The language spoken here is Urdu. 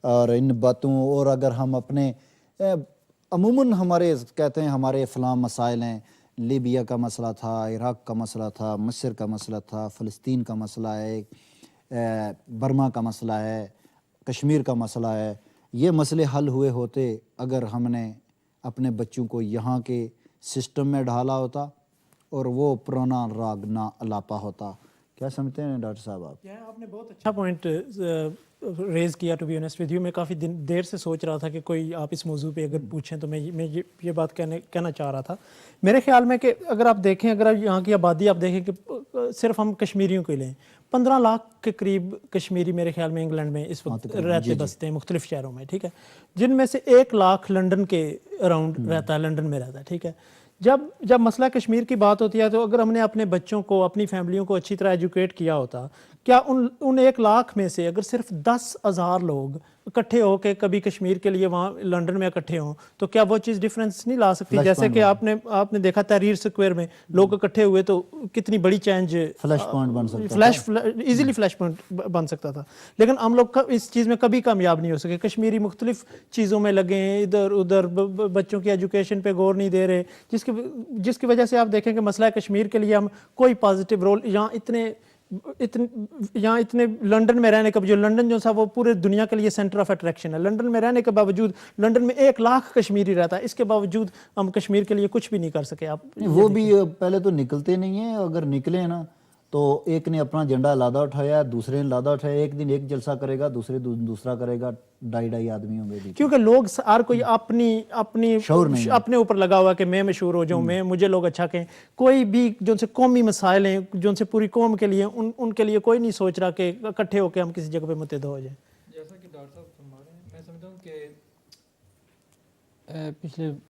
اور ان باتوں اور اگر ہم اپنے عموماً ہمارے کہتے ہیں ہمارے فلاں مسائل ہیں، لیبیا کا مسئلہ تھا، عراق کا مسئلہ تھا، مصر کا مسئلہ تھا، فلسطین کا مسئلہ ہے، برما کا مسئلہ ہے، کشمیر کا مسئلہ ہے، یہ مسئلے حل ہوئے ہوتے اگر ہم نے اپنے بچوں کو یہاں کے سسٹم میں ڈھالا ہوتا اور وہ پرانا راگ نہ الاپا ہوتا۔ کیا سمجھتے ہیں ڈاکٹر صاحب آپ؟ آپ نے بہت اچھا پوائنٹ ریز کیا، to be honest with you. میں کافی دیر سے سوچ رہا تھا کہ کوئی آپ اس موضوع پہ اگر پوچھیں تو میں یہ بات کہنا چاہ رہا تھا۔ میرے خیال میں کہ اگر آپ دیکھیں، اگر آپ یہاں کی آبادی آپ دیکھیں کہ صرف ہم کشمیریوں کو لیں، 15 لاکھ کے قریب کشمیری میرے خیال میں انگلینڈ میں اس وقت رہتے بستے ہیں مختلف شہروں میں، ٹھیک ہے، جن میں سے 1 لاکھ لنڈن کے اراؤنڈ رہتا ہے، لنڈن میں رہتا ہے، ٹھیک ہے۔ جب مسئلہ کشمیر کی بات ہوتی ہے تو اگر ہم نے اپنے بچوں کو، اپنی فیملیوں کو اچھی طرح ایجوکیٹ کیا ہوتا، کیا ان 1 لاکھ میں سے اگر صرف 10,000 لوگ اکٹھے ہو کے کبھی کشمیر کے لیے وہاں لنڈن میں اکٹھے ہوں تو کیا وہ چیز ڈیفرنس نہیں لا سکتی؟ جیسے کہ آپ نے دیکھا تحریر اسکوائر میں لوگ اکٹھے ہوئے تو کتنی بڑی چینج، فلیش پوائنٹ بن سکتا تھا، ایزیلی فلیش پوائنٹ بن سکتا تھا۔ لیکن ہم لوگ اس چیز میں کبھی کامیاب نہیں ہو سکے۔ کشمیری مختلف چیزوں میں لگے ہیں، ادھر ادھر بچوں کی ایجوکیشن پہ غور نہیں دے رہے، جس کی وجہ سے آپ دیکھیں کہ مسئلہ کشمیر کے لیے ہم کوئی پازیٹیو رول یہاں اتنے لنڈن میں رہنے کا، جو لنڈن جو تھا وہ پورے دنیا کے لیے سینٹر آف اٹریکشن ہے، لنڈن میں رہنے کے باوجود لنڈن میں 1 لاکھ کشمیری رہتا ہے، اس کے باوجود ہم کشمیر کے لیے کچھ بھی نہیں کر سکے۔ آپ وہ بھی پہلے تو نکلتے نہیں ہیں، اگر نکلے نا تو ایک نے اپنا جھنڈا لادہ اٹھایا، دوسرے نے لادہ اٹھایا، ایک دن ایک جلسہ کرے گا، دوسرا کرے گا، 2.5 آدمی ہوں گے، کیونکہ لوگ ہر کوئی اپنے اوپر لگا ہوا کہ میں مشہور ہو جاؤں، مجھے لوگ اچھا کہیں۔ کوئی بھی جو سے قومی مسائل ہیں، جو سے پوری قوم کے لیے، ان کے لیے کوئی نہیں سوچ رہا کہ اکٹھے ہو کے ہم کسی جگہ پہ متحد ہو جائیں۔ جیسا کہ ڈاکٹر صاحب فرما رہے ہیں، میں سمجھتا ہوں کہ پچھلے